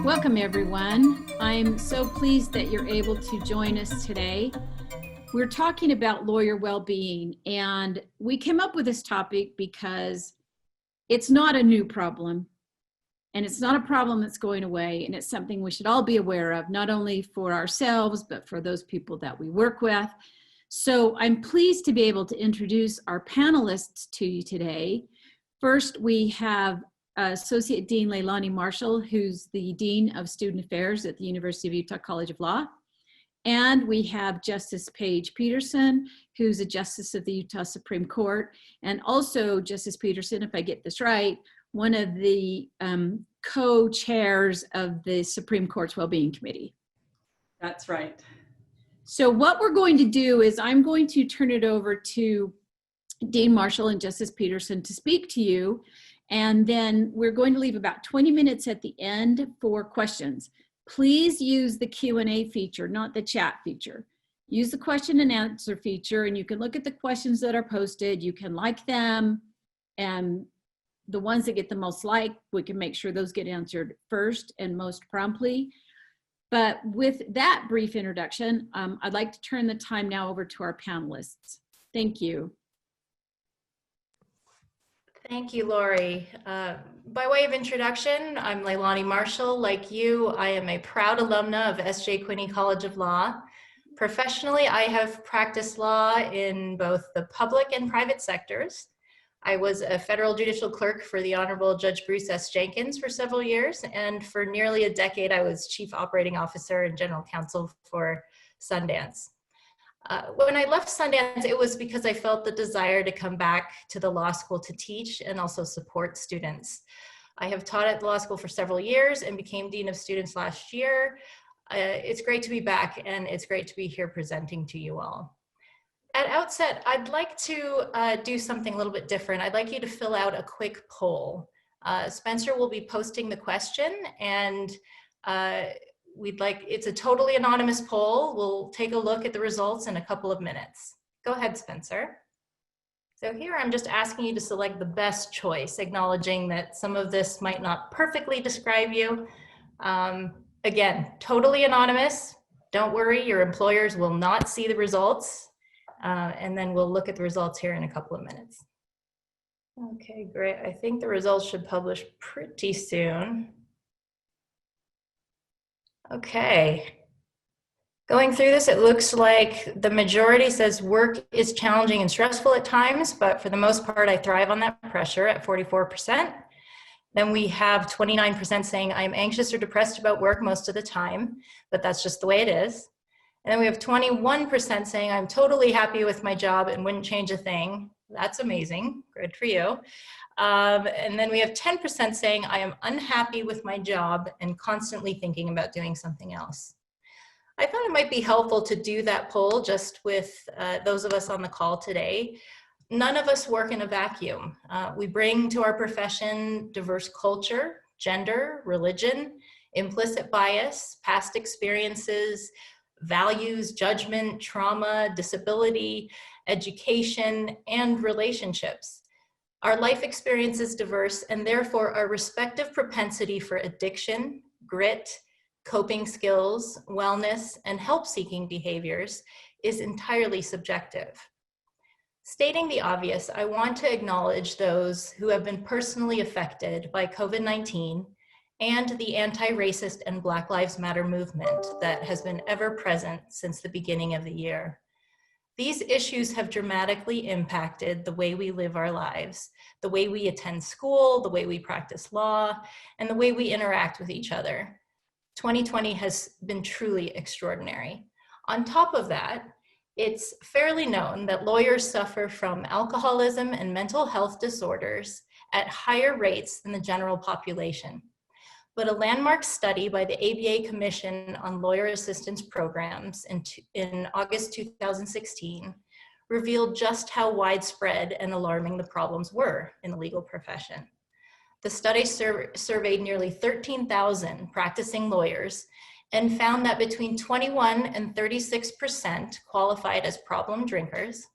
Welcome, everyone. I'm so pleased that you're able to join us today. We're talking about lawyer well-being, and we came up with this topic because it's not a new problem, and it's not a problem that's going away, and it's something we should all be aware of, not only for ourselves, but for those people that we work with. So I'm pleased to be able to introduce our panelists to you today. First, we have Associate Dean Leilani Marshall, who's the Dean of Student Affairs at the University of Utah College of Law. And we have Justice Paige Peterson, who's a Justice of the Utah Supreme Court, and also Justice Peterson, if I get this right, one of the co-chairs of the Supreme Court's Wellbeing Committee. That's right. So what we're going to do is I'm going to turn it over to Dean Marshall and Justice Peterson to speak to you. And then we're going to leave about 20 minutes at the end for questions. Please use the Q&A feature, not the chat feature. Use the question and answer feature, and you can look at the questions that are posted. You can like them, and the ones that get the most like, we can make sure those get answered first and most promptly. But with that brief introduction, I'd like to turn the time now over to our panelists. Thank you. Thank you, Lori. By way of introduction, I'm Leilani Marshall. Like you, I am a proud alumna of S.J. Quinney College of Law. Professionally, I have practiced law in both the public and private sectors. I was a federal judicial clerk for the Honorable Judge Bruce S. Jenkins for several years, and for nearly a decade, I was Chief Operating Officer and General Counsel for Sundance. When I left Sundance, it was because I felt the desire to come back to the law school to teach and also support students. I have taught at the law school for several years and became Dean of Students last year. It's great to be back, and it's great to be here presenting to you all. At outset, I'd like to do something a little bit different. I'd like you to fill out a quick poll. Spencer will be posting the question, and it's a totally anonymous poll. We'll take a look at the results in a couple of minutes. Go ahead, Spencer. So here I'm just asking you to select the best choice, acknowledging that some of this might not perfectly describe you. Again, totally anonymous. Don't worry, your employers will not see the results. And then we'll look at the results here in a couple of minutes. Okay, great. I think the results should publish pretty soon. Okay, going through this, it looks like the majority says work is challenging and stressful at times, but for the most part, I thrive on that pressure at 44%. Then we have 29% saying I'm anxious or depressed about work most of the time, but that's just the way it is. And then we have 21% saying I'm totally happy with my job and wouldn't change a thing. That's amazing, good for you. And then we have 10% saying I am unhappy with my job and constantly thinking about doing something else. I thought it might be helpful to do that poll just with those of us on the call today. None of us work in a vacuum. We bring to our profession diverse culture, gender, religion, implicit bias, past experiences, values, judgment, trauma, disability, education, and relationships. Our life experience is diverse, and therefore our respective propensity for addiction, grit, coping skills, wellness, and help-seeking behaviors is entirely subjective. Stating the obvious, I want to acknowledge those who have been personally affected by COVID-19 and the anti-racist and Black Lives Matter movement that has been ever present since the beginning of the year. These issues have dramatically impacted the way we live our lives, the way we attend school, the way we practice law, and the way we interact with each other. 2020 has been truly extraordinary. On top of that, it's fairly known that lawyers suffer from alcoholism and mental health disorders at higher rates than the general population. But a landmark study by the ABA Commission on Lawyer Assistance Programs in August 2016 revealed just how widespread and alarming the problems were in the legal profession. The study surveyed nearly 13,000 practicing lawyers and found that between 21 and 36% qualified as problem drinkers,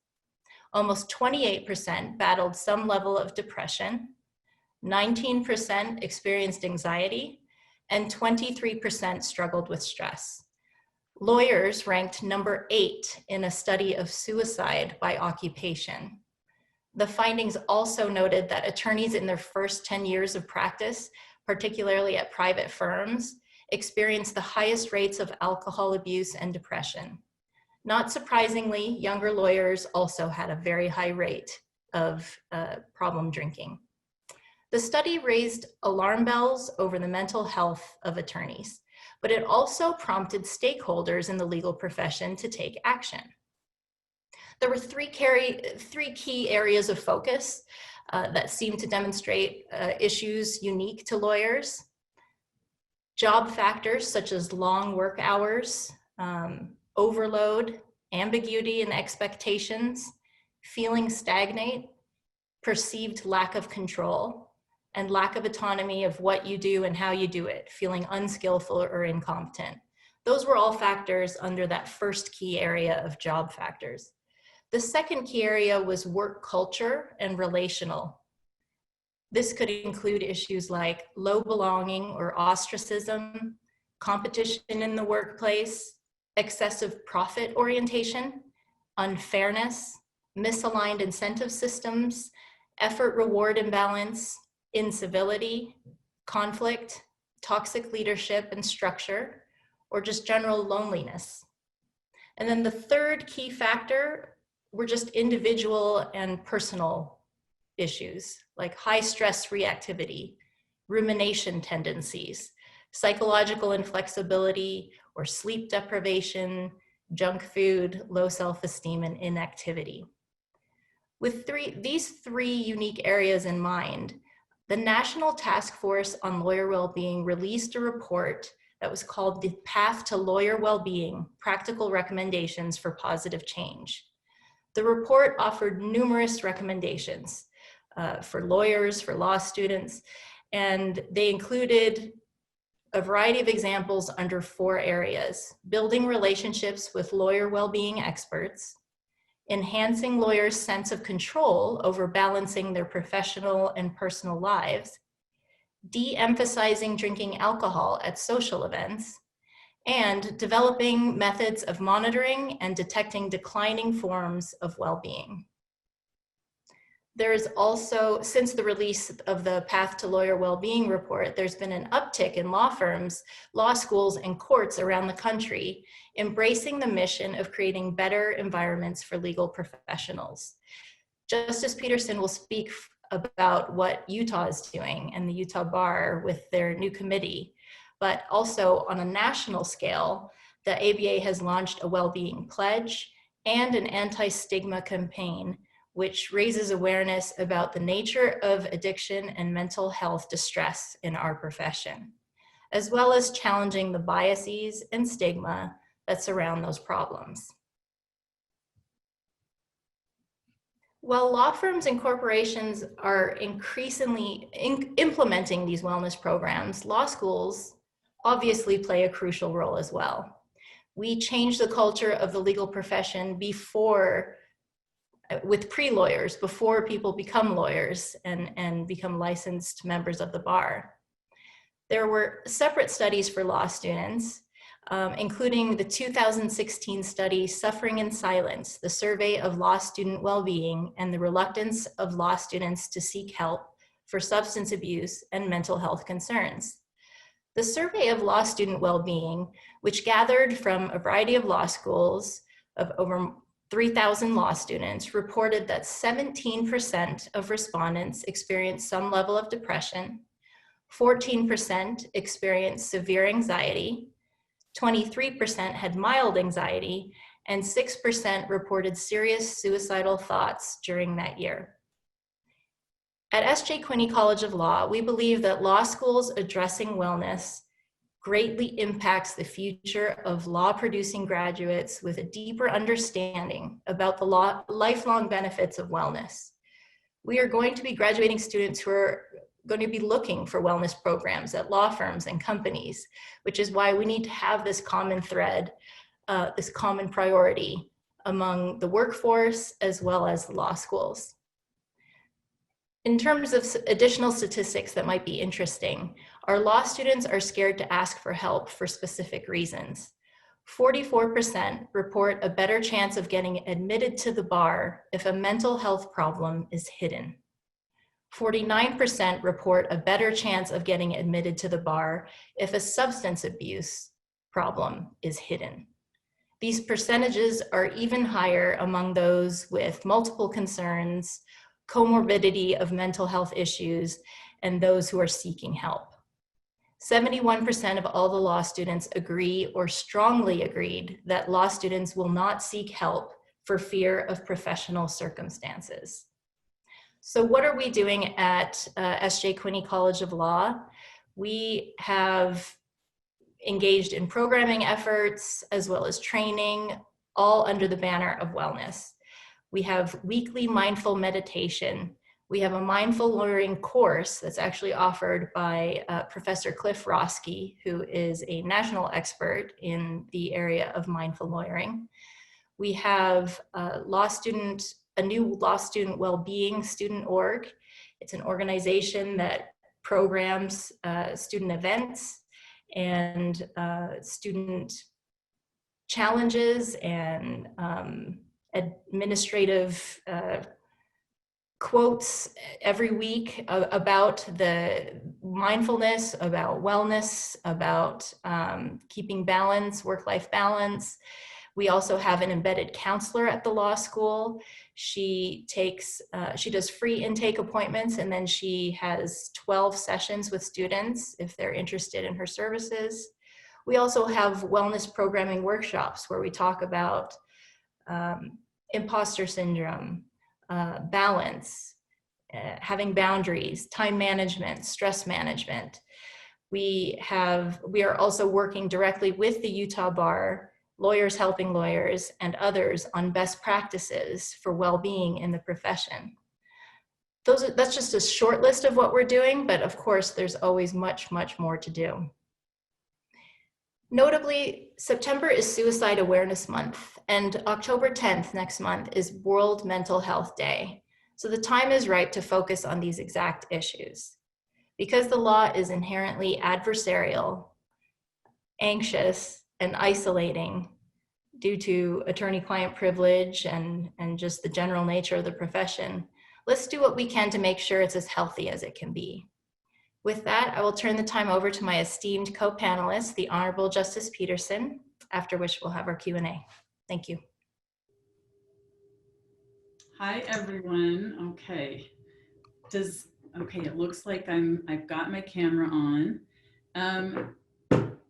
almost 28% battled some level of depression, 19% experienced anxiety, and 23% struggled with stress. Lawyers ranked number 8 in a study of suicide by occupation. The findings also noted that attorneys in their first 10 years of practice, particularly at private firms, experienced the highest rates of alcohol abuse and depression. Not surprisingly, younger lawyers also had a very high rate of problem drinking. The study raised alarm bells over the mental health of attorneys, but it also prompted stakeholders in the legal profession to take action. There were three key areas of focus that seemed to demonstrate issues unique to lawyers. Job factors such as long work hours, overload, ambiguity in expectations, feeling stagnate, perceived lack of control, and lack of autonomy of what you do and how you do it, feeling unskillful or incompetent. Those were all factors under that first key area of job factors. The second key area was work culture and relational. This could include issues like low belonging or ostracism, competition in the workplace, excessive profit orientation, unfairness, misaligned incentive systems, effort-reward imbalance, incivility, conflict, toxic leadership and structure, or just general loneliness. And then the third key factor were just individual and personal issues like high stress reactivity, rumination tendencies, psychological inflexibility or sleep deprivation, junk food, low self-esteem, and inactivity. With these three unique areas in mind, the National Task Force on Lawyer Wellbeing released a report that was called The Path to Lawyer Wellbeing: Practical Recommendations for Positive Change. The report offered numerous recommendations for lawyers, for law students, and they included a variety of examples under 4 areas: building relationships with lawyer well-being experts, enhancing lawyers' sense of control over balancing their professional and personal lives, de-emphasizing drinking alcohol at social events, and developing methods of monitoring and detecting declining forms of well-being. There is also, since the release of the Path to Lawyer Wellbeing report, there's been an uptick in law firms, law schools, and courts around the country embracing the mission of creating better environments for legal professionals. Justice Petersen will speak about what Utah is doing and the Utah Bar with their new committee, but also on a national scale, the ABA has launched a well-being pledge and an anti-stigma campaign, which raises awareness about the nature of addiction and mental health distress in our profession, as well as challenging the biases and stigma that surround those problems. While law firms and corporations are increasingly implementing these wellness programs, law schools obviously play a crucial role as well. We change the culture of the legal profession with pre-lawyers, before people become lawyers and become licensed members of the bar. There were separate studies for law students, including the 2016 study, Suffering in Silence, the survey of law student well-being and the reluctance of law students to seek help for substance abuse and mental health concerns. The survey of law student well-being, which gathered from a variety of law schools of over 3,000 law students, reported that 17% of respondents experienced some level of depression, 14% experienced severe anxiety, 23% had mild anxiety, and 6% reported serious suicidal thoughts during that year. At S.J. Quinney College of Law, we believe that law schools addressing wellness greatly impacts the future of law-producing graduates with a deeper understanding about the lifelong benefits of wellness. We are going to be graduating students who are going to be looking for wellness programs at law firms and companies, which is why we need to have this common thread, this common priority among the workforce as well as the law schools. In terms of additional statistics that might be interesting, Our law students are scared to ask for help for specific reasons. 44% report a better chance of getting admitted to the bar if a mental health problem is hidden. 49% report a better chance of getting admitted to the bar if a substance abuse problem is hidden. These percentages are even higher among those with multiple concerns, comorbidity of mental health issues, and those who are seeking help. 71% of all the law students agree or strongly agreed that law students will not seek help for fear of professional circumstances. So what are we doing at S.J. Quinney College of Law? We have engaged in programming efforts as well as training, all under the banner of wellness. We have weekly mindful meditation. We have a mindful lawyering course that's actually offered by Professor Cliff Roski, who is a national expert in the area of mindful lawyering. We have a new law student well-being student org. It's an organization that programs student events and student challenges and administrative quotes every week about the mindfulness, about wellness, about keeping balance, work-life balance. We also have an embedded counselor at the law school. She does free intake appointments, and then she has 12 sessions with students if they're interested in her services. We also have wellness programming workshops where we talk about imposter syndrome, balance, having boundaries, time management, stress management. We are also working directly with the Utah Bar, Lawyers Helping Lawyers, and others on best practices for well-being in the profession. That's just a short list of what we're doing, but of course there's always much, much more to do. Notably, September is Suicide Awareness Month, and October 10th next month is World Mental Health Day. So the time is right to focus on these exact issues. Because the law is inherently adversarial, anxious, and isolating due to attorney-client privilege and just the general nature of the profession, let's do what we can to make sure it's as healthy as it can be. With that, I will turn the time over to my esteemed co-panelist, the Honorable Justice Petersen, after which we'll have our Q&A. Thank you. Hi, everyone. Okay. It looks like I've got my camera on.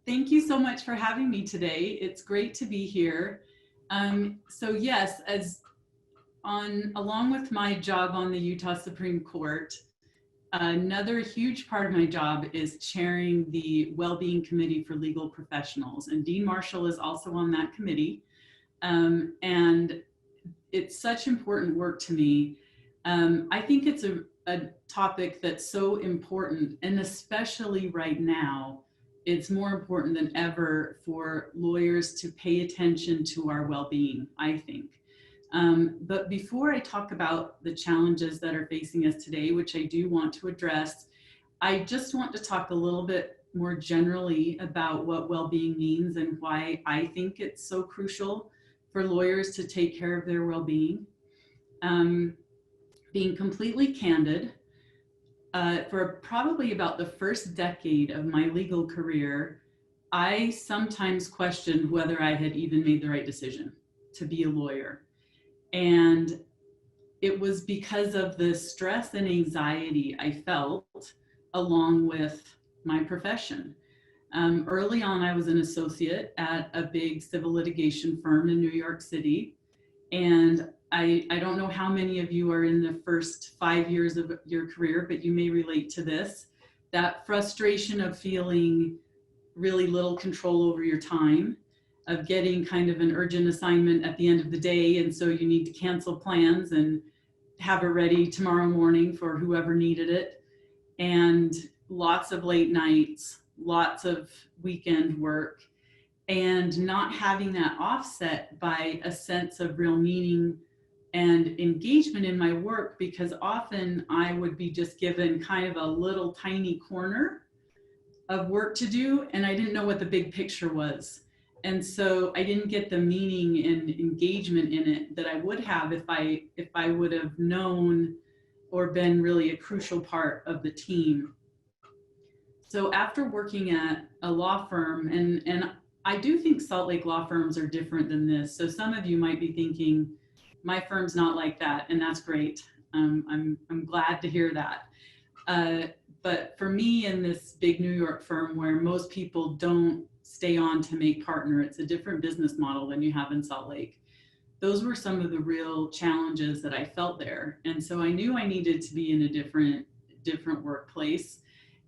Thank you so much for having me today. It's great to be here. So yes, along with my job on the Utah Supreme Court, another huge part of my job is chairing the Wellbeing Committee for Legal Professionals, and Dean Marshall is also on that committee. And it's such important work to me. I think it's a topic that's so important, and especially right now, it's more important than ever for lawyers to pay attention to our well-being, I think. But before I talk about the challenges that are facing us today, which I do want to address, I just want to talk a little bit more generally about what well-being means and why I think it's so crucial for lawyers to take care of their well-being. Being completely candid, for probably about the first decade of my legal career, I sometimes questioned whether I had even made the right decision to be a lawyer. And it was because of the stress and anxiety I felt along with my profession. Early on, I was an associate at a big civil litigation firm in New York City. And I don't know how many of you are in the first 5 years of your career, but you may relate to this, that frustration of feeling really little control over your time, of getting kind of an urgent assignment at the end of the day. And so you need to cancel plans and have it ready tomorrow morning for whoever needed it. And lots of late nights, lots of weekend work, and not having that offset by a sense of real meaning and engagement in my work, because often I would be just given kind of a little tiny corner of work to do, and I didn't know what the big picture was. And so I didn't get the meaning and engagement in it that I would have if I would have known or been really a crucial part of the team. So after working at a law firm, and I do think Salt Lake law firms are different than this. So some of you might be thinking, my firm's not like that, and that's great. I'm glad to hear that. But for me, in this big New York firm where most people don't stay on to make partner, it's a different business model than you have in Salt Lake. Those were some of the real challenges that I felt there. And so I knew I needed to be in a different workplace.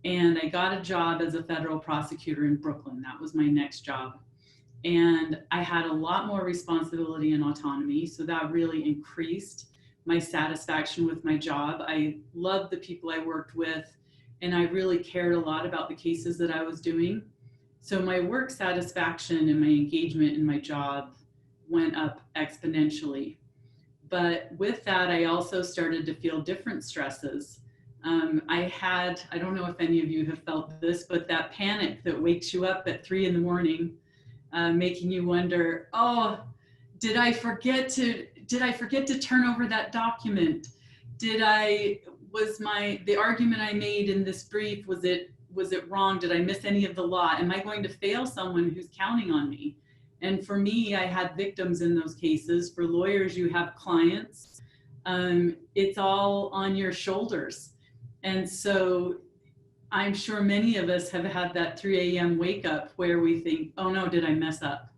And I got a job as a federal prosecutor in Brooklyn. That was my next job. And I had a lot more responsibility and autonomy. So that really increased my satisfaction with my job. I loved the people I worked with, and I really cared a lot about the cases that I was doing. So my work satisfaction and my engagement in my job went up exponentially. But with that, I also started to feel different stresses. I don't know if any of you have felt this, but that panic that wakes you up at 3 a.m, making you wonder, oh, did I forget to turn over that document? The argument I made in this brief, was it wrong? Did I miss any of the law? Am I going to fail someone who's counting on me? And for me, I had victims in those cases. For lawyers, you have clients. It's all on your shoulders. And so I'm sure many of us have had that 3 a.m. wake up where we think, oh no, did I mess up?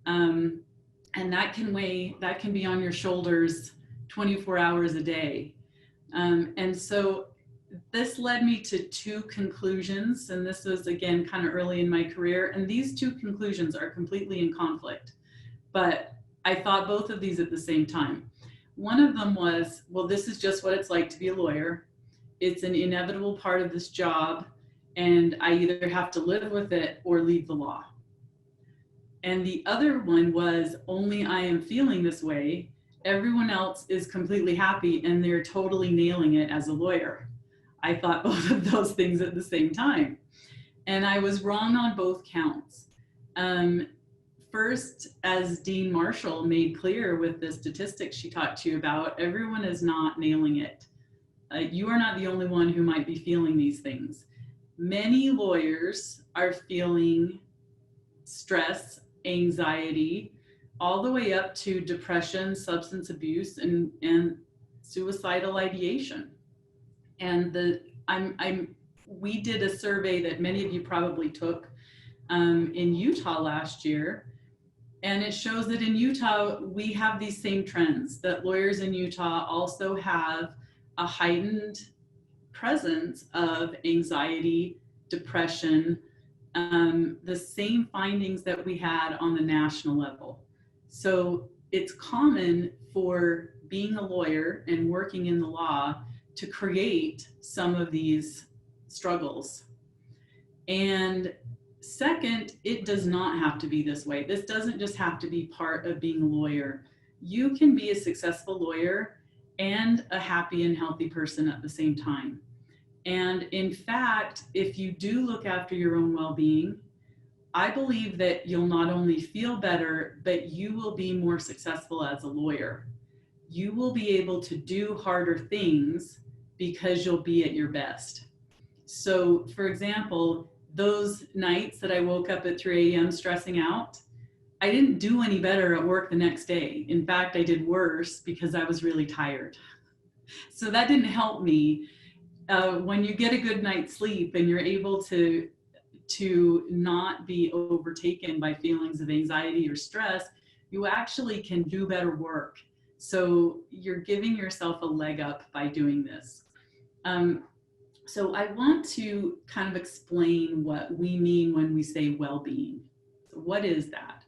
And that can be on your shoulders 24 hours a day. And so this led me to 2 conclusions. And this was, again, kind of early in my career. And these 2 conclusions are completely in conflict. But I thought both of these at the same time. One of them was, well, this is just what it's like to be a lawyer. It's an inevitable part of this job, and I either have to live with it or leave the law. And the other one was, only I am feeling this way. Everyone else is completely happy and they're totally nailing it as a lawyer. I thought both of those things at the same time. And I was wrong on both counts. First, as Dean Marshall made clear with the statistics she talked to you about, everyone is not nailing it. You are not the only one who might be feeling these things. Many lawyers are feeling stress, anxiety, all the way up to depression, substance abuse, and suicidal ideation. And we did a survey that many of you probably took in Utah last year. And it shows that in Utah, we have these same trends, that lawyers in Utah also have a heightened presence of anxiety, depression, the same findings that we had on the national level. So it's common for being a lawyer and working in the law to create some of these struggles. And second, it does not have to be this way. This doesn't just have to be part of being a lawyer. You can be a successful lawyer and a happy and healthy person at the same time. And in fact, if you do look after your own well-being, I believe that you'll not only feel better, but you will be more successful as a lawyer. You will be able to do harder things because you'll be at your best. So for example, those nights that I woke up at 3 a.m. stressing out, I didn't do any better at work the next day. In fact, I did worse because I was really tired. So that didn't help me. When you get a good night's sleep and you're able to not be overtaken by feelings of anxiety or stress, you actually can do better work. So you're giving yourself a leg up by doing this. So I want to kind of explain what we mean when we say well-being. So what is that?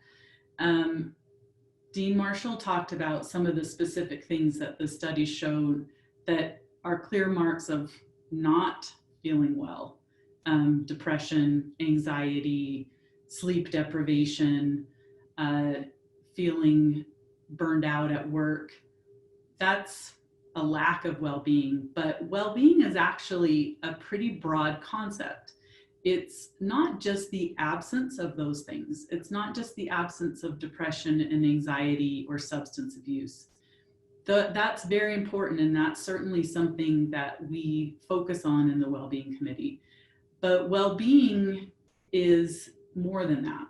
Dean Marshall talked about some of the specific things that the study showed that are clear marks of not feeling well. Depression, anxiety, sleep deprivation, feeling burned out at work. That's a lack of well-being, but well-being is actually a pretty broad concept. it's not just the absence of those things. It's not just the absence of depression and anxiety or substance abuse. That's very important, and that's certainly something that we focus on in the Wellbeing Committee. But well-being is more than that.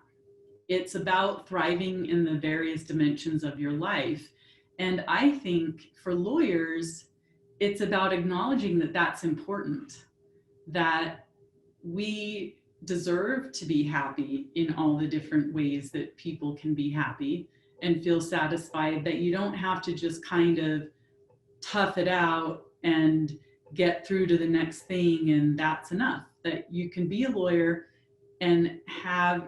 It's about thriving in the various dimensions of your life. And I think for lawyers, it's about acknowledging that that's important, that we deserve to be happy in all the different ways that people can be happy and feel satisfied, that you don't have to just kind of tough it out and get through to the next thing and that's enough, that you can be a lawyer and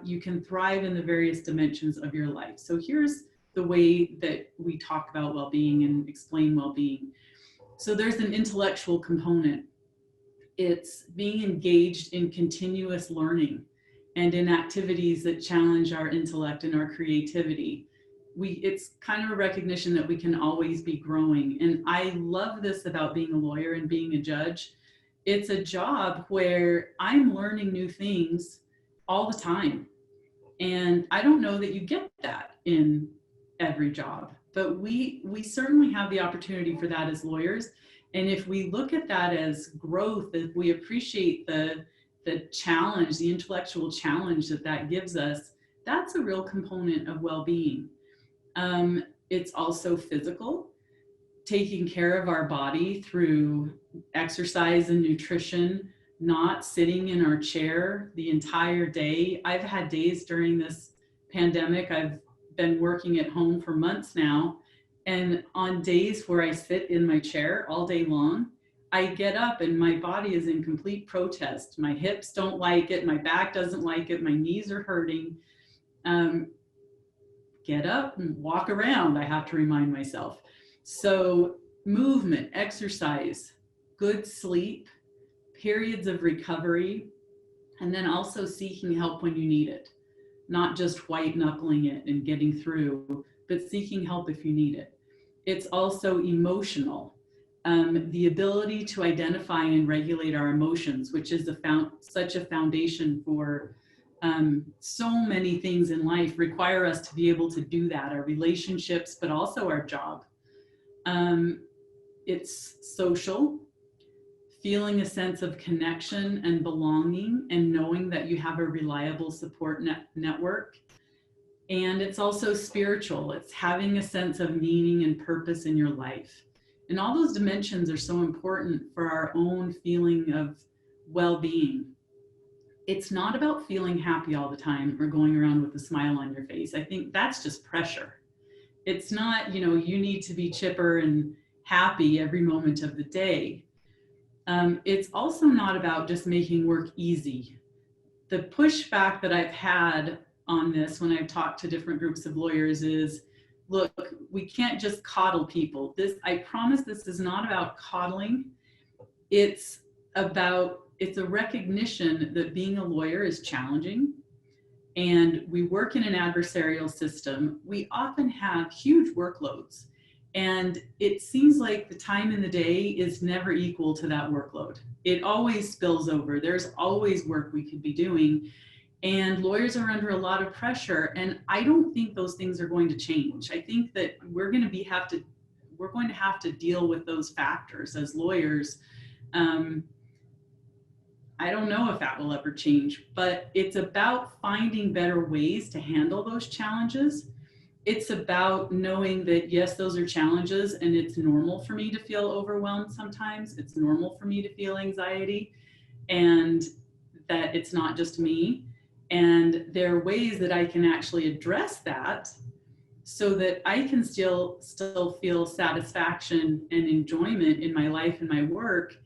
you can thrive in the various dimensions of your life. So here's the way that we talk about well-being and explain well-being. So there's an intellectual component. It's being engaged in continuous learning and in activities that challenge our intellect and our creativity. It's kind of a recognition that we can always be growing. And I love this about being a lawyer and being a judge. It's a job where I'm learning new things all the time. And I don't know that you get that in every job, but we certainly have the opportunity for that as lawyers. And if we look at that as growth, if we appreciate the challenge, the intellectual challenge that gives us, that's a real component of well-being. It's also physical, taking care of our body through exercise and nutrition, not sitting in our chair the entire day. I've had days during this pandemic, I've been working at home for months now, and on days where I sit in my chair all day long, I get up and my body is in complete protest. My hips don't like it, my back doesn't like it, my knees are hurting. Get up and walk around, I have to remind myself. So movement, exercise, good sleep, periods of recovery, and then also seeking help when you need it. Not just white knuckling it and getting through, but seeking help if you need it. It's also emotional. The ability to identify and regulate our emotions, which is such a foundation for so many things in life, require us to be able to do that, our relationships, but also our job. It's social, feeling a sense of connection and belonging and knowing that you have a reliable support network. And it's also spiritual. It's having a sense of meaning and purpose in your life. And all those dimensions are so important for our own feeling of well-being. It's not about feeling happy all the time or going around with a smile on your face. I think that's just pressure. It's not, you need to be chipper and happy every moment of the day. It's also not about just making work easy. The pushback that I've had on this when I've talked to different groups of lawyers is, look, we can't just coddle people. I promise this is not about coddling. It's a recognition that being a lawyer is challenging, and we work in an adversarial system. We often have huge workloads, and it seems like the time in the day is never equal to that workload. It always spills over. There's always work we could be doing, and lawyers are under a lot of pressure, and I don't think those things are going to change. I think that we're going to have to deal with those factors as lawyers. I don't know if that will ever change, but it's about finding better ways to handle those challenges. It's about knowing that, yes, those are challenges, and it's normal for me to feel overwhelmed sometimes. It's normal for me to feel anxiety, and that it's not just me. And there are ways that I can actually address that so that I can still feel satisfaction and enjoyment in my life and my work.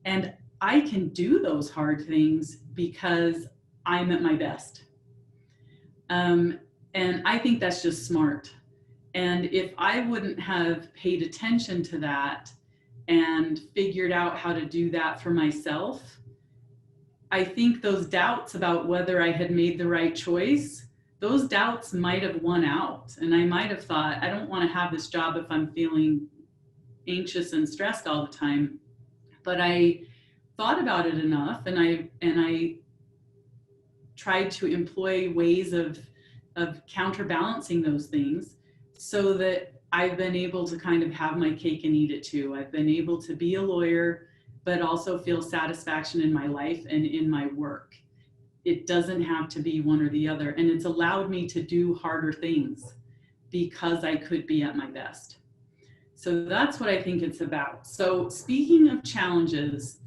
And I can do those hard things because I'm at my best. And I think that's just smart. And if I wouldn't have paid attention to that and figured out how to do that for myself, I think those doubts about whether I had made the right choice, those doubts might have won out. And I might have thought, I don't want to have this job if I'm feeling anxious and stressed all the time. But I thought about it enough, and I tried to employ ways of counterbalancing those things so that I've been able to kind of have my cake and eat it too. I've been able to be a lawyer, but also feel satisfaction in my life and in my work. It doesn't have to be one or the other. And it's allowed me to do harder things because I could be at my best. So that's what I think it's about. So speaking of challenges,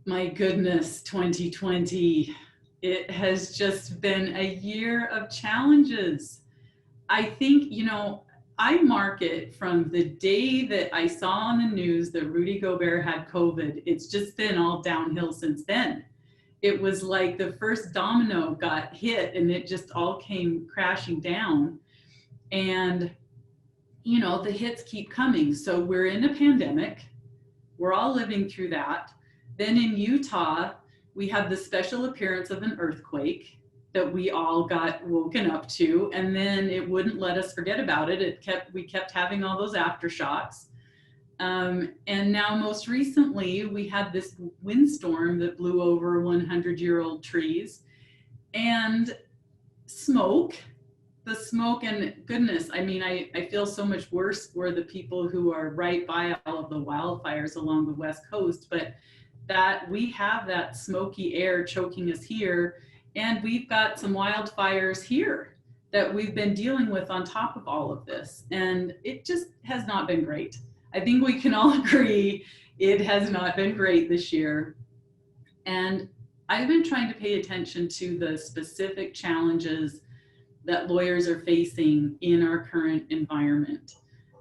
my goodness, 2020, it has just been a year of challenges. I think, I mark it from the day that I saw on the news that Rudy Gobert had COVID. It's just been all downhill since then. It was like the first domino got hit and it just all came crashing down. And, the hits keep coming. So we're in a pandemic. We're all living through that. Then in Utah, we had the special appearance of an earthquake that we all got woken up to, and then it wouldn't let us forget about it. We kept having all those aftershocks. And now most recently, we had this windstorm that blew over 100-year-old trees and smoke. The smoke, and goodness, I feel so much worse for the people who are right by all of the wildfires along the West Coast, but that we have that smoky air choking us here, and we've got some wildfires here that we've been dealing with on top of all of this, and it just has not been great. I think we can all agree it has not been great this year. And I've been trying to pay attention to the specific challenges that lawyers are facing in our current environment.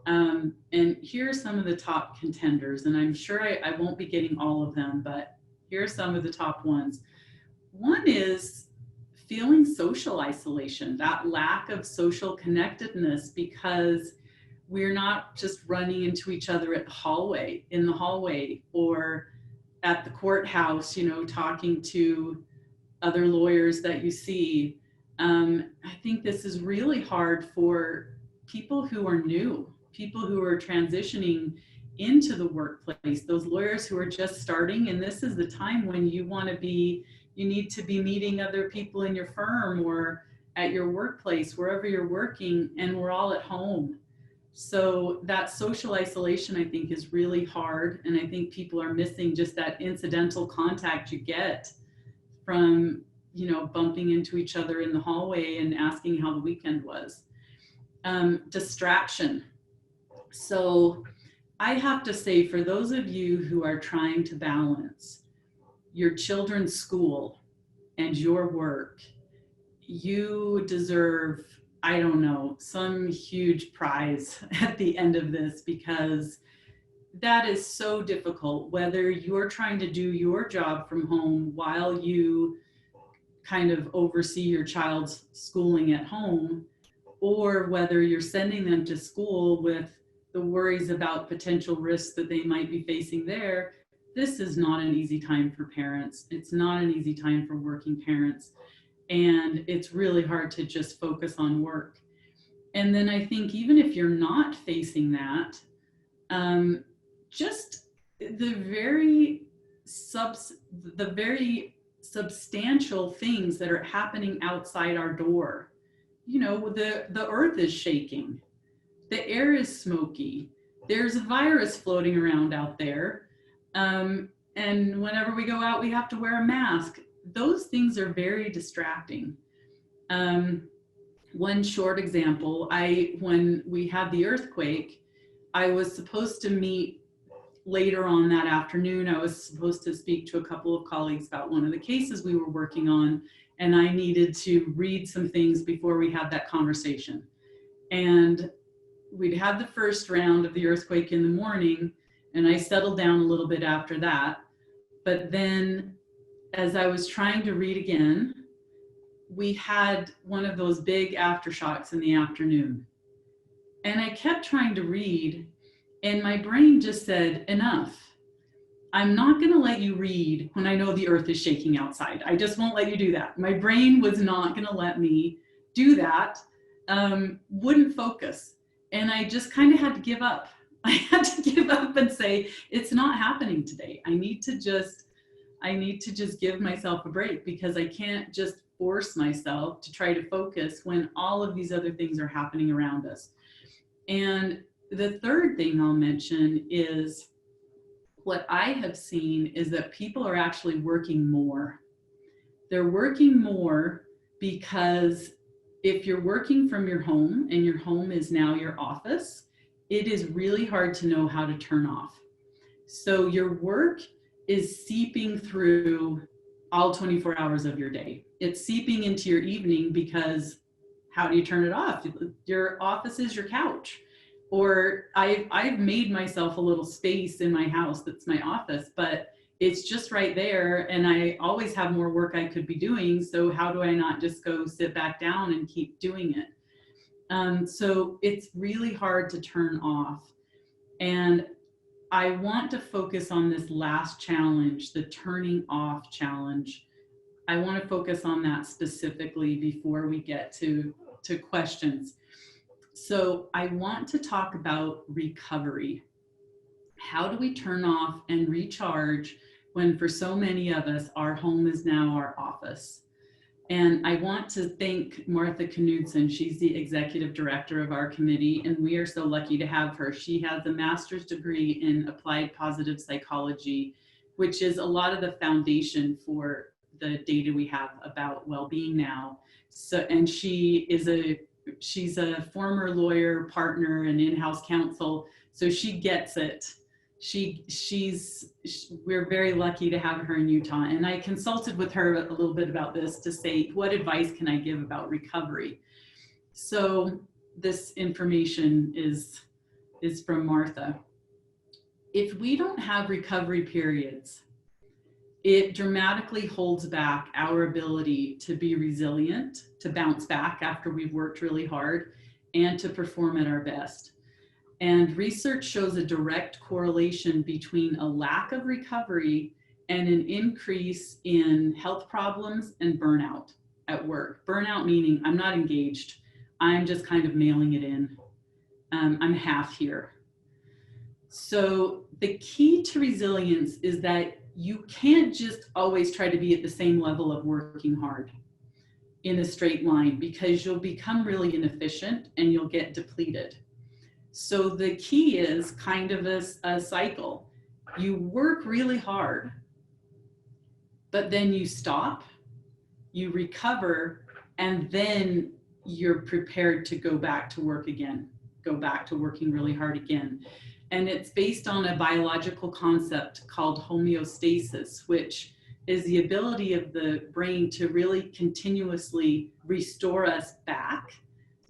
And here are some of the top contenders, and I'm sure I won't be getting all of them, but here are some of the top ones. One is feeling social isolation, that lack of social connectedness, because we're not just running into each other in the hallway, or at the courthouse, talking to other lawyers that you see. I think this is really hard for people who are new, people who are transitioning into the workplace, those lawyers who are just starting. And this is the time when you need to be meeting other people in your firm or at your workplace, wherever you're working, and we're all at home. So that social isolation, I think, is really hard. And I think people are missing just that incidental contact you get from bumping into each other in the hallway and asking how the weekend was. Distraction. So I have to say, for those of you who are trying to balance your children's school and your work, you deserve, some huge prize at the end of this, because that is so difficult, whether you're trying to do your job from home while you kind of oversee your child's schooling at home, or whether you're sending them to school with the worries about potential risks that they might be facing there. This is not an easy time for parents. It's not an easy time for working parents. And it's really hard to just focus on work. And then I think even if you're not facing that, just the very substantial things that are happening outside our door. The earth is shaking. The air is smoky. There's a virus floating around out there. And whenever we go out, we have to wear a mask. Those things are very distracting. One short example, when we had the earthquake, I was supposed to meet later on that afternoon. I was supposed to speak to a couple of colleagues about one of the cases we were working on, and I needed to read some things before we had that conversation. And we'd had the first round of the earthquake in the morning, and I settled down a little bit after that. But then as I was trying to read again, we had one of those big aftershocks in the afternoon. And I kept trying to read, and my brain just said, enough. I'm not going to let you read when I know the earth is shaking outside. I just won't let you do that. My brain was not going to let me do that, wouldn't focus. And I just kind of had to give up. I had to give up and say, it's not happening today. I need to just give myself a break, because I can't just force myself to try to focus when all of these other things are happening around us. And the third thing I'll mention is what I have seen is that people are actually working more. They're working more because if you're working from your home and your home is now your office, it is really hard to know how to turn off. So your work is seeping through all 24 hours of your day. It's seeping into your evening because how do you turn it off? Your office is your couch. Or I've made myself a little space in my house that's my office, but it's just right there. And I always have more work I could be doing. So how do I not just go sit back down and keep doing it? So it's really hard to turn off. And I want to focus on this last challenge, the turning off challenge. I want to focus on that specifically before we get to questions. So I want to talk about recovery. How do we turn off and recharge when for so many of us, our home is now our office? And I want to thank Martha Knudsen. She's the executive director of our committee, and we are so lucky to have her. She has a master's degree in applied positive psychology, which is a lot of the foundation for the data we have about well-being now. So, and she's a former lawyer, partner, and in-house counsel, so she gets it. We're very lucky to have her in Utah, and I consulted with her a little bit about this to say, what advice can I give about recovery? So this information is from Martha. If we don't have recovery periods, it dramatically holds back our ability to be resilient, to bounce back after we've worked really hard, and to perform at our best. And research shows a direct correlation between a lack of recovery and an increase in health problems and burnout at work. Burnout meaning I'm not engaged. I'm just kind of mailing it in. I'm half here. So the key to resilience is that you can't just always try to be at the same level of working hard in a straight line, because you'll become really inefficient and you'll get depleted. So the key is kind of a cycle. You work really hard, but then you stop, you recover, and then you're prepared to go back to work again, go back to working really hard again. And it's based on a biological concept called homeostasis, which is the ability of the brain to really continuously restore us back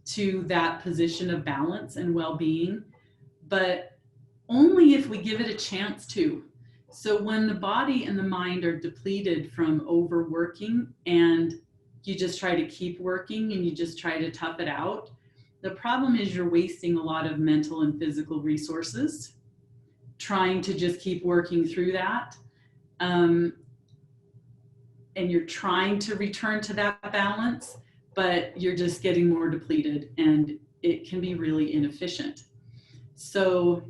to that position of balance and well-being, but only if we give it a chance to. So when the body and the mind are depleted from overworking and you just try to keep working and you just try to tough it out, the problem is you're wasting a lot of mental and physical resources trying to just keep working through that. And you're trying to return to that balance, but you're just getting more depleted and it can be really inefficient. So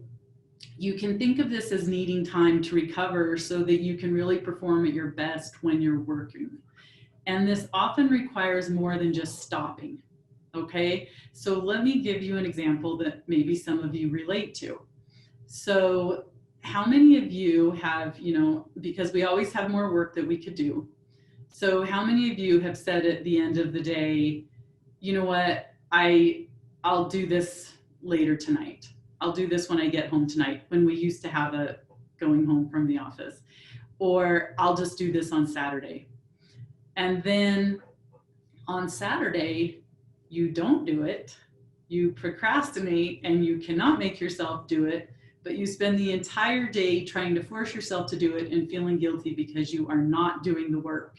you can think of this as needing time to recover so that you can really perform at your best when you're working. And this often requires more than just stopping, okay? So let me give you an example that maybe some of you relate to. So how many of you have, because we always have more work that we could do. So how many of you have said at the end of the day, you know what, I'll do this later tonight. I'll do this when I get home tonight, when we used to have a going home from the office, or I'll just do this on Saturday. And then on Saturday, you don't do it, you procrastinate and you cannot make yourself do it, but you spend the entire day trying to force yourself to do it and feeling guilty because you are not doing the work.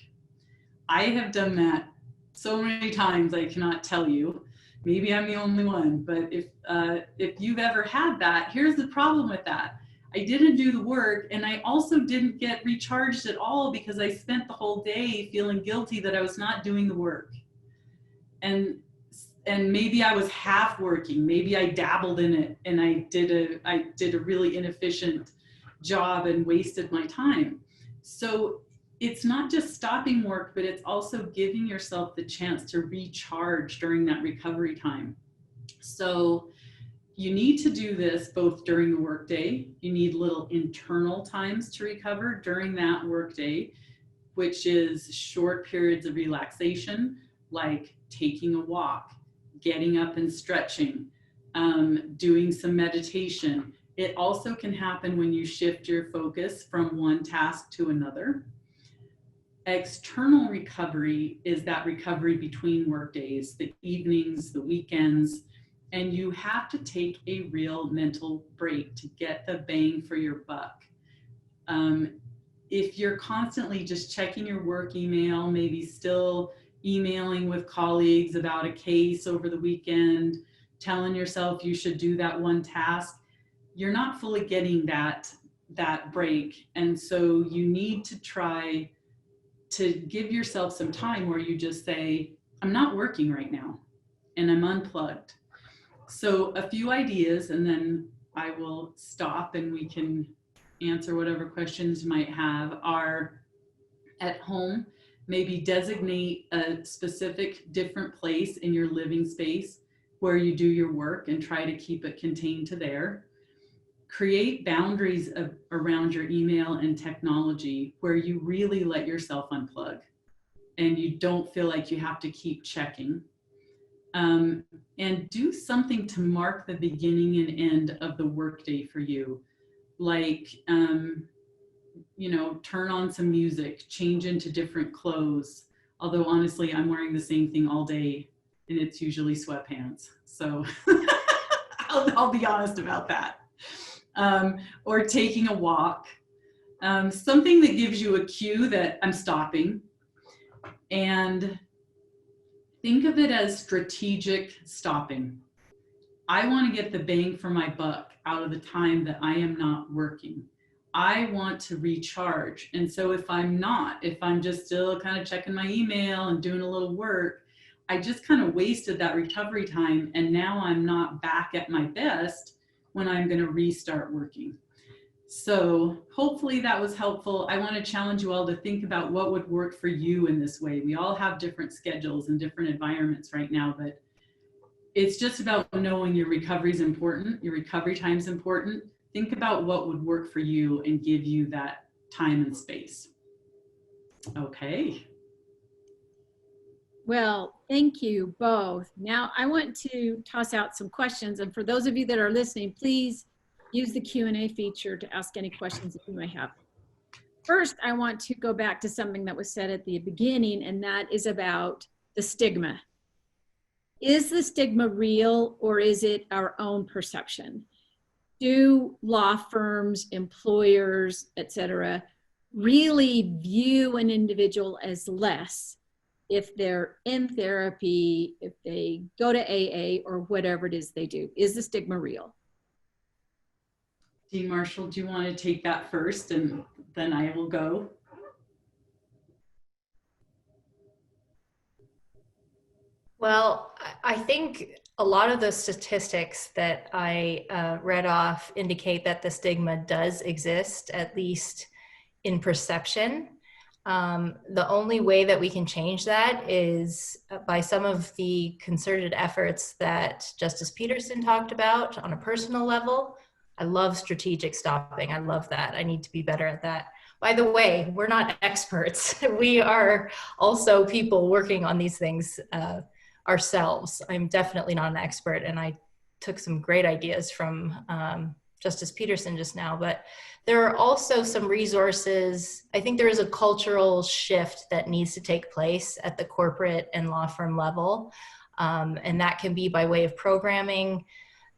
I have done that so many times, I cannot tell you. Maybe I'm the only one, but if you've ever had that, here's the problem with that. I didn't do the work, and I also didn't get recharged at all because I spent the whole day feeling guilty that I was not doing the work. And maybe I was half working, maybe I dabbled in it and I did a really inefficient job and wasted my time. So it's not just stopping work, but it's also giving yourself the chance to recharge during that recovery time. So you need to do this both during the workday. You need little internal times to recover during that workday, which is short periods of relaxation, like taking a walk, getting up and stretching, doing some meditation. It also can happen when you shift your focus from one task to another. External recovery is that recovery between work days, the evenings, the weekends, and you have to take a real mental break to get the bang for your buck. If you're constantly just checking your work email, maybe still emailing with colleagues about a case over the weekend, telling yourself you should do that one task, you're not fully getting that break. And so you need to try to give yourself some time where you just say, I'm not working right now and I'm unplugged. So a few ideas, and then I will stop and we can answer whatever questions you might have, are at home, maybe designate a specific different place in your living space where you do your work and try to keep it contained to there. Create boundaries around your email and technology where you really let yourself unplug and you don't feel like you have to keep checking. And do something to mark the beginning and end of the workday for you. Like, turn on some music, change into different clothes. Although honestly, I'm wearing the same thing all day and it's usually sweatpants. So I'll be honest about that. Or taking a walk, something that gives you a cue that I'm stopping. And think of it as strategic stopping. I want to get the bang for my buck out of the time that I am not working. I want to recharge. And so if I'm just still kind of checking my email and doing a little work, I just kind of wasted that recovery time. And now I'm not back at my best when I'm going to restart working. So hopefully that was helpful. I want to challenge you all to think about what would work for you in this way. We all have different schedules and different environments right now, but it's just about knowing your recovery is important. Your recovery time is important. Think about what would work for you and give you that time and space. Okay. Well, thank you both. Now I want to toss out some questions. And for those of you that are listening, please use the Q&A feature to ask any questions that you may have. First, I want to go back to something that was said at the beginning, and that is about the stigma. Is the stigma real, or is it our own perception? Do law firms, employers, etc., really view an individual as less if they're in therapy, if they go to AA, or whatever it is they do? Is the stigma real? Dean Marshall, do you want to take that first and then I will go? Well, I think a lot of the statistics that I read off indicate that the stigma does exist, at least in perception. The only way that we can change that is by some of the concerted efforts that Justice Petersen talked about on a personal level. I love strategic stopping. I love that. I need to be better at that. By the way, we're not experts. We are also people working on these things ourselves. I'm definitely not an expert, and I took some great ideas from Justice Petersen just now, but there are also some resources. I think there is a cultural shift that needs to take place at the corporate and law firm level, and that can be by way of programming.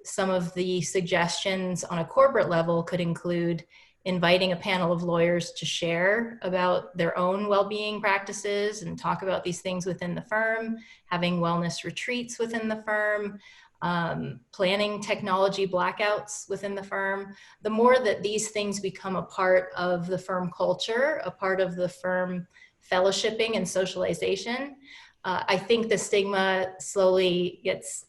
Some of the suggestions on a corporate level could include inviting a panel of lawyers to share about their own well-being practices and talk about these things within the firm, having wellness retreats within the firm, planning technology blackouts within the firm. The more that these things become a part of the firm culture, a part of the firm fellowshipping and socialization, I think the stigma slowly gets,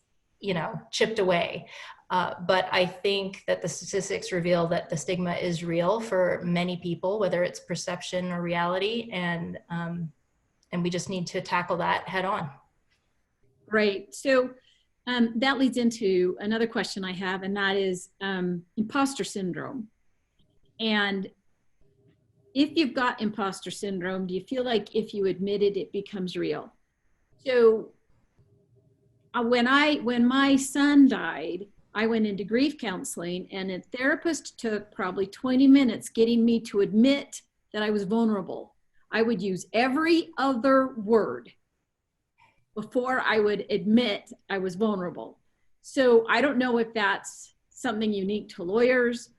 chipped away. But I think that the statistics reveal that the stigma is real for many people, whether it's perception or reality, and we just need to tackle that head on. Great. So that leads into another question I have, and that is imposter syndrome. And if you've got imposter syndrome, do you feel like if you admit it, it becomes real? So when my son died, I went into grief counseling, and a therapist took probably 20 minutes getting me to admit that I was vulnerable. I would use every other word before I would admit I was vulnerable. So I don't know if that's something unique to lawyers,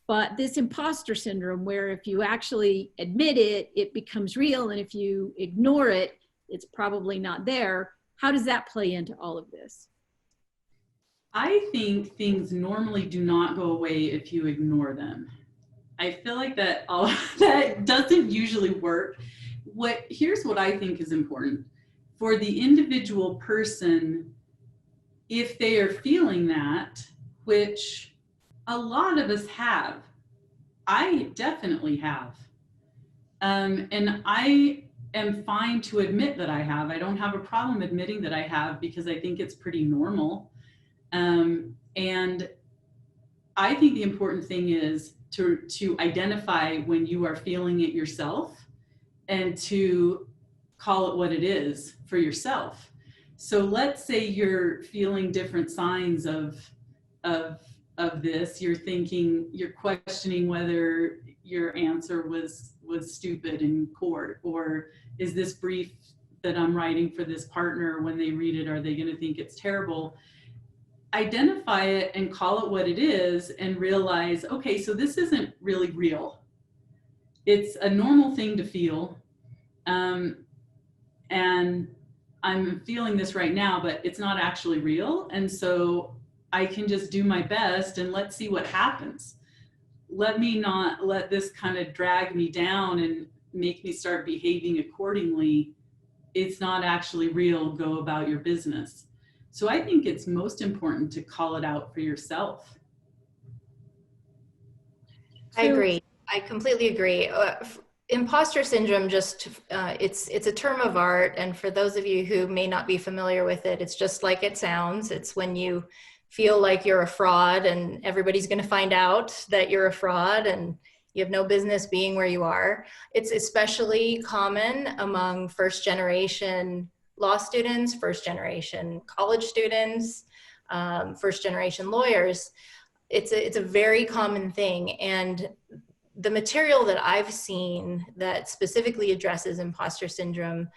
but this imposter syndrome, where if you actually admit it, it becomes real, and if you ignore it, it's probably not there. How does that play into all of this? I think things normally do not go away if you ignore them. I feel like that doesn't usually work. Here's what I think is important. For the individual person, if they are feeling that, which a lot of us have, I definitely have. And I am fine to admit that I have. I don't have a problem admitting that I have, because I think it's pretty normal. And I think the important thing is to identify when you are feeling it yourself, and to call it what it is for yourself. So let's say you're feeling different signs of this. You're questioning whether your answer was stupid in court, or is this brief that I'm writing for this partner, when they read it, are they going to think it's terrible? Identify it and call it what it is, and realize, okay, so this isn't really real. It's a normal thing to feel. And I'm feeling this right now, but it's not actually real. And so I can just do my best, and let's see what happens. Let me not let this kind of drag me down and make me start behaving accordingly. It's not actually real. Go about your business. So I think it's most important to call it out for yourself. I agree. I completely agree. Imposter syndrome, it's a term of art. And for those of you who may not be familiar with it, it's just like it sounds. It's when you feel like you're a fraud, and everybody's going to find out that you're a fraud, and you have no business being where you are. It's especially common among first-generation law students, first-generation college students, first-generation lawyers. It's a very common thing. And the material that I've seen that specifically addresses imposter syndrome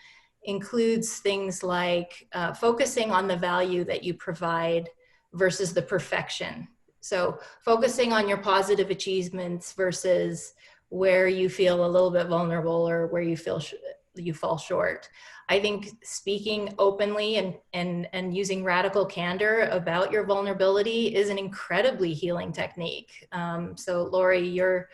includes things like focusing on the value that you provide versus the perfection. So focusing on your positive achievements versus where you feel a little bit vulnerable, or where you feel you fall short. I think speaking openly and using radical candor about your vulnerability is an incredibly healing technique. So Lori, your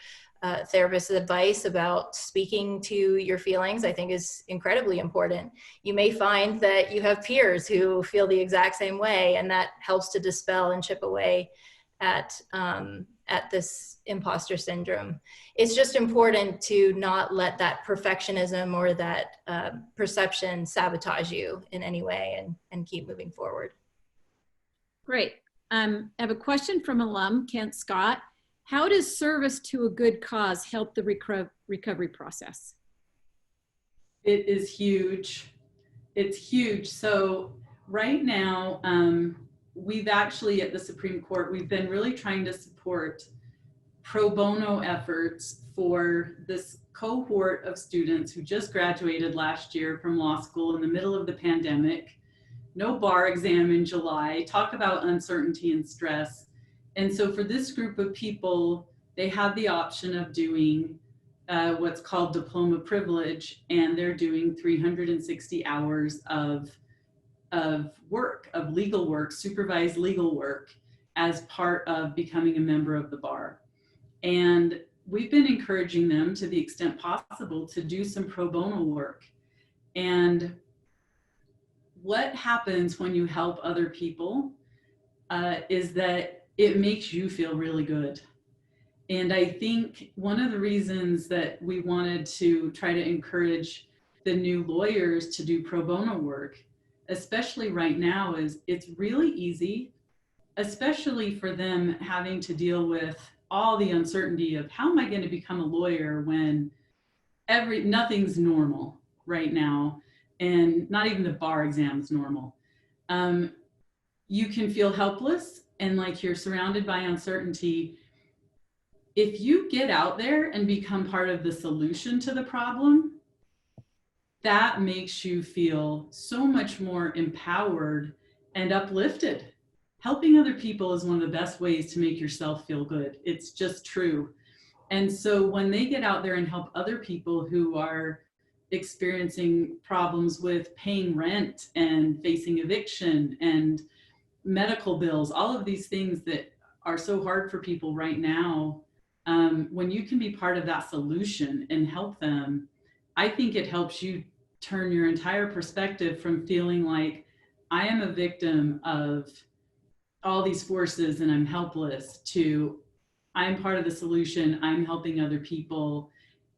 therapist's advice about speaking to your feelings, I think, is incredibly important. You may find that you have peers who feel the exact same way, and that helps to dispel and chip away at this imposter syndrome. It's just important to not let that perfectionism or that perception sabotage you in any way, and keep moving forward. Great. I have a question from alum Kent Scott. How does service to a good cause help the recovery process? It is huge. It's huge. So right now, we've actually, at the Supreme Court, we've been really trying to support pro bono efforts for this cohort of students who just graduated last year from law school in the middle of the pandemic. No bar exam in July. Talk about uncertainty and stress. And so for this group of people, they have the option of doing what's called diploma privilege, and they're doing 360 hours of work, of legal work, supervised legal work, as part of becoming a member of the bar. And we've been encouraging them, to the extent possible, to do some pro bono work. And what happens when you help other people is that it makes you feel really good. And I think one of the reasons that we wanted to try to encourage the new lawyers to do pro bono work, especially right now, is it's really easy, especially for them having to deal with all the uncertainty of how am I going to become a lawyer when nothing's normal right now, and not even the bar exam is normal. You can feel helpless and like you're surrounded by uncertainty. If you get out there and become part of the solution to the problem, that makes you feel so much more empowered and uplifted. Helping other people is one of the best ways to make yourself feel good. It's just true. And so when they get out there and help other people who are experiencing problems with paying rent and facing eviction and medical bills, all of these things that are so hard for people right now, when you can be part of that solution and help them, I think it helps you turn your entire perspective from feeling like I am a victim of all these forces and I'm helpless to I'm part of the solution, I'm helping other people,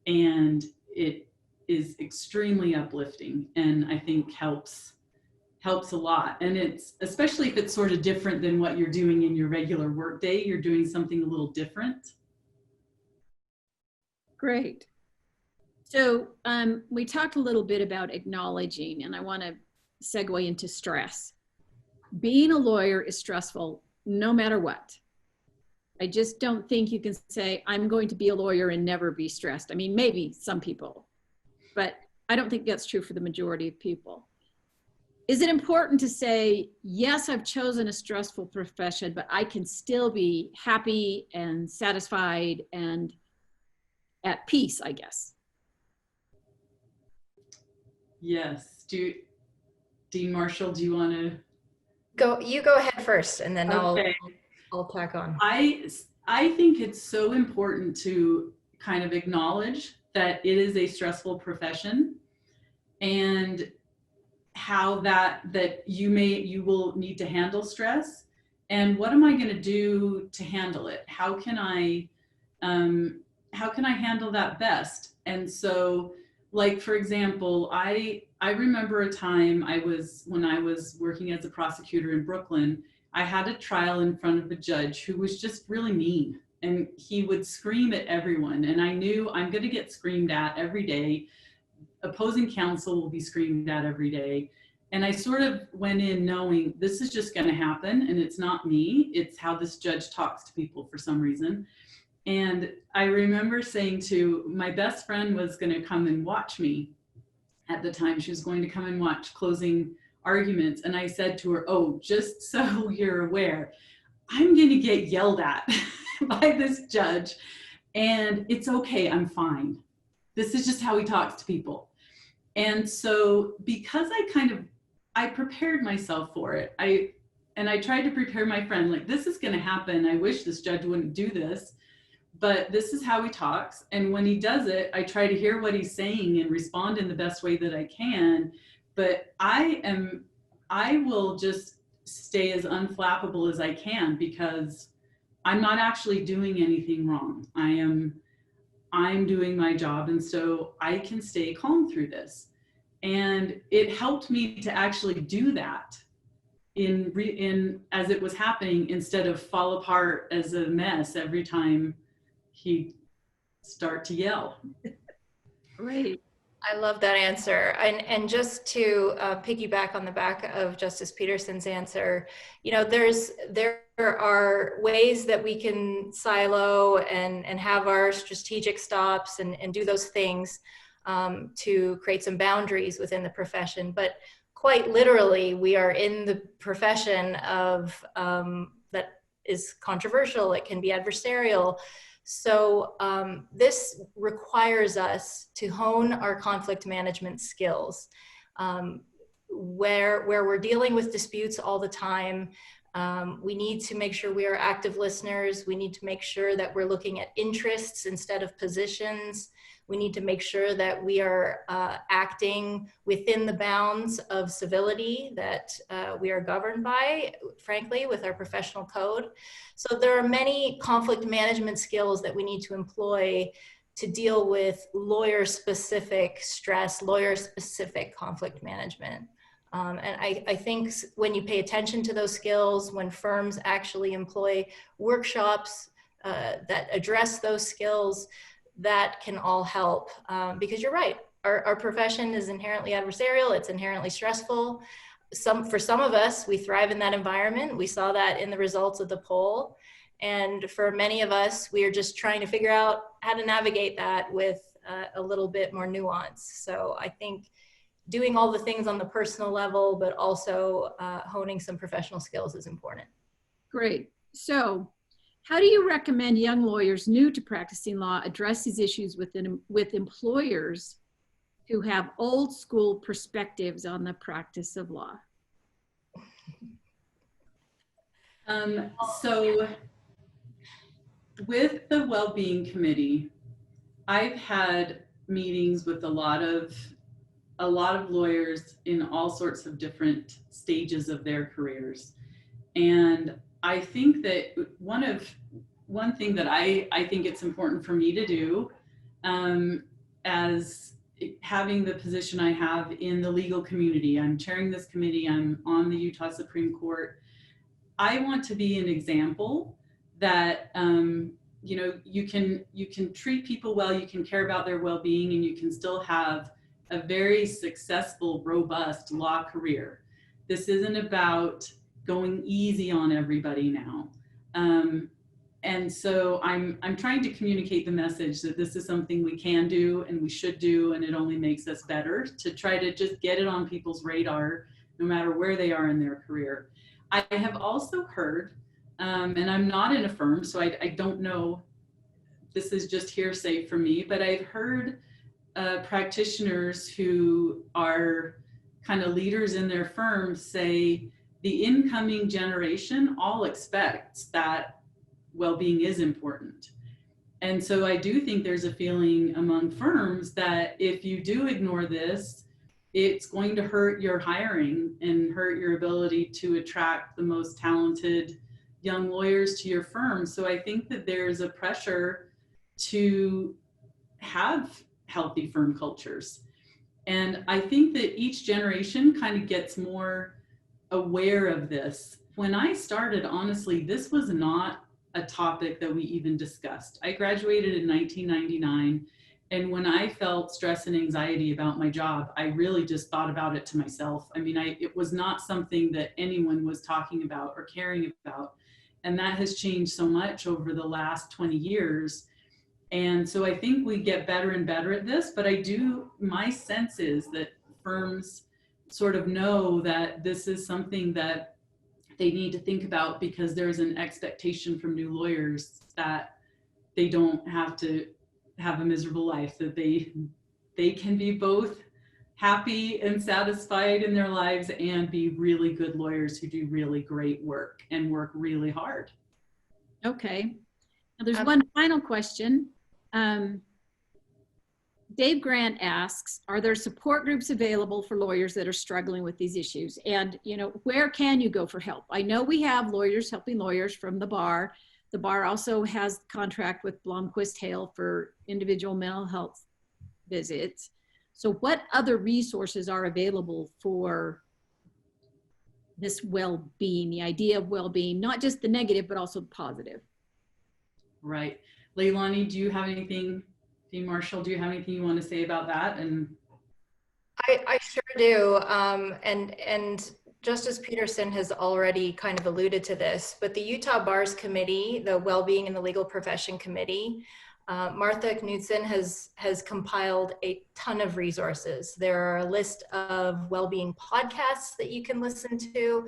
and it is extremely uplifting and I think helps a lot. And it's especially if it's sort of different than what you're doing in your regular workday, you're doing something a little different. Great. So we talked a little bit about acknowledging, and I want to segue into stress. Being a lawyer is stressful no matter what. I just don't think you can say, I'm going to be a lawyer and never be stressed. I mean, maybe some people, but I don't think that's true for the majority of people. Is it important to say, yes, I've chosen a stressful profession, but I can still be happy and satisfied and at peace, I guess? Yes. Dean Marshall, do you want to You go ahead first, and then okay. I'll tack on. I think it's so important to kind of acknowledge that it is a stressful profession, and how that you will need to handle stress, and what am I going to do to handle it? How can I handle that best? And so, like, for example, I remember a time when I was working as a prosecutor in Brooklyn, I had a trial in front of a judge who was just really mean, and he would scream at everyone, and I knew I'm going to get screamed at every day. Opposing counsel will be screamed at every day. And I sort of went in knowing this is just going to happen, and it's not me, it's how this judge talks to people for some reason. And I remember saying to my best friend was going to come and watch me at the time. She was going to come and watch closing arguments. And I said to her, oh, just so you're aware, I'm going to get yelled at by this judge, and it's okay, I'm fine. This is just how he talks to people. And so because I prepared myself for it, I tried to prepare my friend, like, this is going to happen. I wish this judge wouldn't do this, but this is how he talks. And when he does it, I try to hear what he's saying and respond in the best way that I can. But I will just stay as unflappable as I can, because I'm not actually doing anything wrong. I'm doing my job, and so I can stay calm through this. And it helped me to actually do that in as it was happening, instead of fall apart as a mess every time he'd start to yell. Great. I love that answer. And just to piggyback on the back of Justice Petersen's answer, there are ways that we can silo and have our strategic stops and do those things to create some boundaries within the profession. But quite literally, we are in the profession of that is controversial. It can be adversarial. So this requires us to hone our conflict management skills, where we're dealing with disputes all the time. We need to make sure we are active listeners. We need to make sure that we're looking at interests instead of positions. We need to make sure that we are acting within the bounds of civility that we are governed by, frankly, with our professional code. So there are many conflict management skills that we need to employ to deal with lawyer-specific stress, lawyer-specific conflict management. And I think when you pay attention to those skills, when firms actually employ workshops that address those skills, that can all help. Because you're right, our profession is inherently adversarial, it's inherently stressful. For some of us, we thrive in that environment. We saw that in the results of the poll. And for many of us, we are just trying to figure out how to navigate that with a little bit more nuance. So I think doing all the things on the personal level, but also honing some professional skills is important. Great. So how do you recommend young lawyers new to practicing law address these issues with employers who have old school perspectives on the practice of law? So with the Wellbeing Committee, I've had meetings with a lot of lawyers in all sorts of different stages of their careers. And I think that one thing that I think it's important for me to do, as having the position I have in the legal community, I'm chairing this committee, I'm on the Utah Supreme Court. I want to be an example that you can treat people well, you can care about their well-being, and you can still have a very successful, robust law career. This isn't about going easy on everybody now. And so I'm trying to communicate the message that this is something we can do and we should do, and it only makes us better, to try to just get it on people's radar, no matter where they are in their career. I have also heard, and I'm not in a firm, so I don't know, this is just hearsay for me, but I've heard practitioners who are kind of leaders in their firms say the incoming generation all expects that well-being is important. And so I do think there's a feeling among firms that if you do ignore this, it's going to hurt your hiring and hurt your ability to attract the most talented young lawyers to your firm. So I think that there's a pressure to have healthy firm cultures. And I think that each generation kind of gets more aware of this. When I started, honestly, this was not a topic that we even discussed. I graduated in 1999. And when I felt stress and anxiety about my job, I really just thought about it to myself. I mean, it was not something that anyone was talking about or caring about. And that has changed so much over the last 20 years. And so I think we get better and better at this, but my sense is that firms sort of know that this is something that they need to think about, because there's an expectation from new lawyers that they don't have to have a miserable life, that they can be both happy and satisfied in their lives and be really good lawyers who do really great work and work really hard. Okay. Now there's one final question. Dave Grant asks, are there support groups available for lawyers that are struggling with these issues? And, where can you go for help? I know we have lawyers helping lawyers from the bar. The bar also has contract with Blomquist Hale for individual mental health visits. So what other resources are available for this well-being, the idea of well-being, not just the negative, but also the positive? Right. Leilani, do you have anything, Dean Marshall, do you have anything you want to say about that? And I sure do. And Justice Petersen has already kind of alluded to this, but the Utah Bars Committee, the Wellbeing in the Legal Profession Committee, Martha Knudsen has compiled a ton of resources. There are a list of well-being podcasts that you can listen to.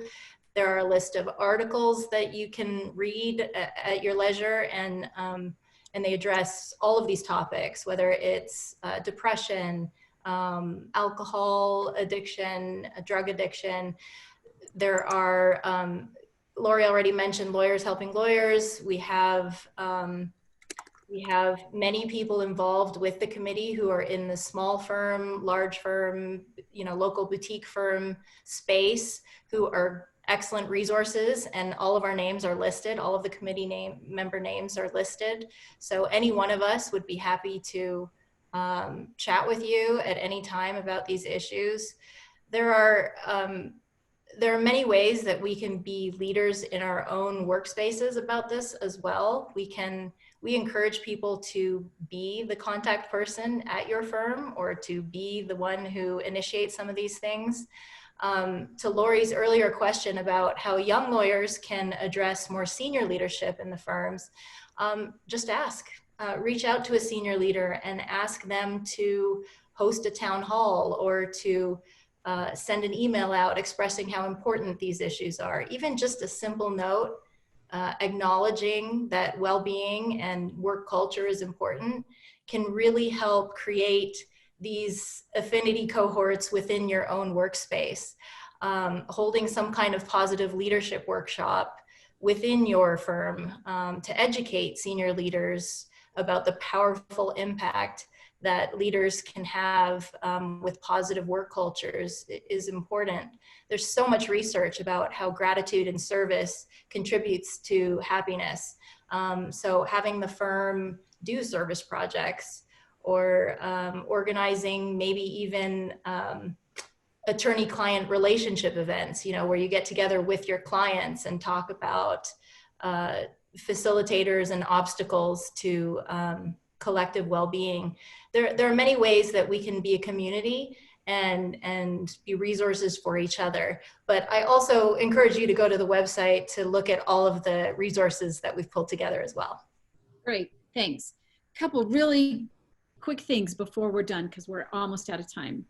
There are a list of articles that you can read at your leisure, and they address all of these topics, whether it's depression, alcohol addiction, drug addiction. There are Lori already mentioned Lawyers Helping Lawyers. We have many people involved with the committee who are in the small firm, large firm, local boutique firm space, who are excellent resources, and all of our names are listed. All of the committee member names are listed. So any one of us would be happy to chat with you at any time about these issues. There are many ways that we can be leaders in our own workspaces about this as well. We encourage people to be the contact person at your firm, or to be the one who initiates some of these things. To Lori's earlier question about how young lawyers can address more senior leadership in the firms, just ask. Reach out to a senior leader and ask them to host a town hall, or to send an email out expressing how important these issues are. Even just a simple note acknowledging that well-being and work culture is important can really help create these affinity cohorts within your own workspace. Holding some kind of positive leadership workshop within your firm to educate senior leaders about the powerful impact that leaders can have with positive work cultures is important. There's so much research about how gratitude and service contributes to happiness. So having the firm do service projects, or organizing maybe even attorney-client relationship events, where you get together with your clients and talk about facilitators and obstacles to collective well-being. There are many ways that we can be a community and be resources for each other. But I also encourage you to go to the website to look at all of the resources that we've pulled together as well. Great, thanks. Couple really quick things before we're done, because we're almost out of time.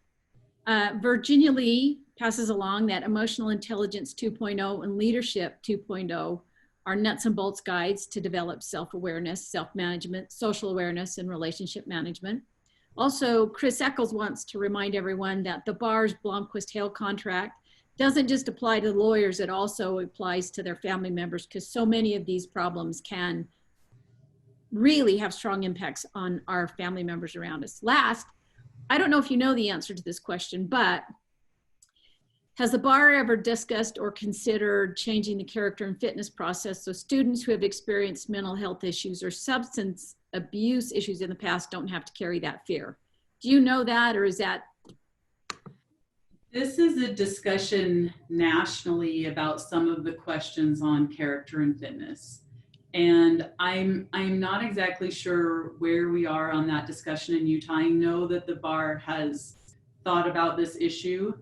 Virginia Lee passes along that Emotional Intelligence 2.0 and Leadership 2.0 are nuts and bolts guides to develop self-awareness, self-management, social awareness, and relationship management. Also, Chris Eccles wants to remind everyone that the bar's Blomquist-Hale contract doesn't just apply to lawyers, it also applies to their family members, because so many of these problems can really have strong impacts on our family members around us. Last, I don't know if you know the answer to this question, but has the bar ever discussed or considered changing the character and fitness process so students who have experienced mental health issues or substance abuse issues in the past don't have to carry that fear? Do you know that, or is that? This is a discussion nationally about some of the questions on character and fitness. And I'm not exactly sure where we are on that discussion in Utah. I know that the bar has thought about this issue,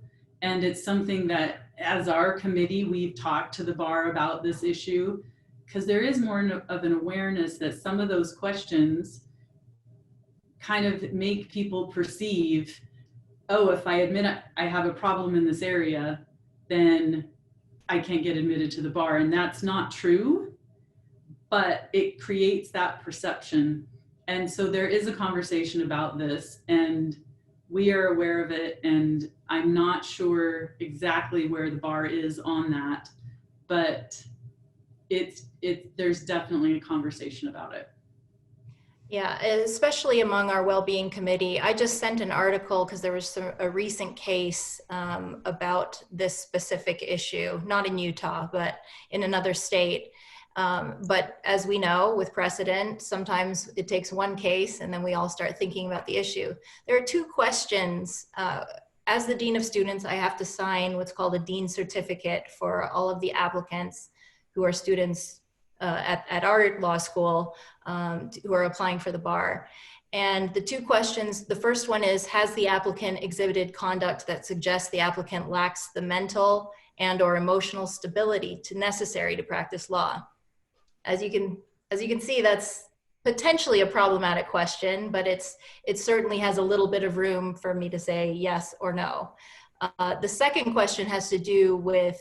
and it's something that as our committee, we've talked to the bar about this issue, because there is more of an awareness that some of those questions kind of make people perceive, oh, if I admit I have a problem in this area, then I can't get admitted to the bar. And that's not true, but it creates that perception. And so there is a conversation about this, and we are aware of it, and I'm not sure exactly where the bar is on that, but there's definitely a conversation about it. Yeah, especially among our well-being committee. I just sent an article because there was a recent case about this specific issue, not in Utah, but in another state. But as we know, with precedent, sometimes it takes one case and then we all start thinking about the issue. There are two questions. As the Dean of Students, I have to sign what's called a Dean Certificate for all of the applicants who are students at our law school who are applying for the bar. And the two questions, the first one is, has the applicant exhibited conduct that suggests the applicant lacks the mental and or emotional stability necessary to practice law? As you can see, that's potentially a problematic question, but it certainly has a little bit of room for me to say yes or no. The second question has to do with,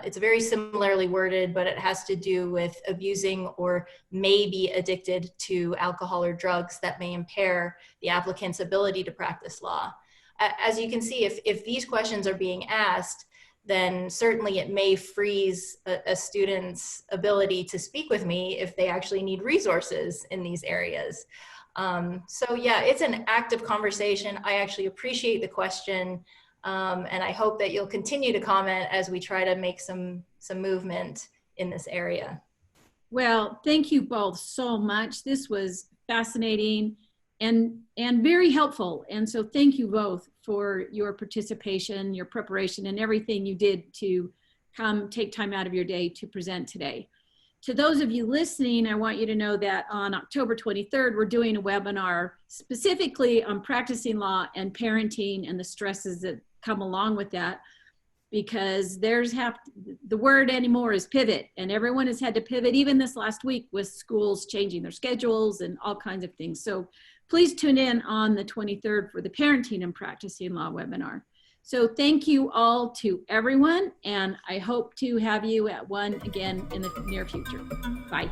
it's very similarly worded, but it has to do with abusing or may be addicted to alcohol or drugs that may impair the applicant's ability to practice law. As you can see, if these questions are being asked, then certainly it may freeze a student's ability to speak with me if they actually need resources in these areas. So yeah, it's an active conversation. I actually appreciate the question. And I hope that you'll continue to comment as we try to make some movement in this area. Well, thank you both so much. This was fascinating and very helpful. And so thank you both for your participation, your preparation, and everything you did to come take time out of your day to present today. To those of you listening, I want you to know that on October 23rd, we're doing a webinar specifically on practicing law and parenting and the stresses that come along with that, because the word anymore is pivot, and everyone has had to pivot even this last week with schools changing their schedules and all kinds of things. So please tune in on the 23rd for the Parenting and Practicing Law webinar. So thank you all to everyone, and I hope to have you at one again in the near future. Bye.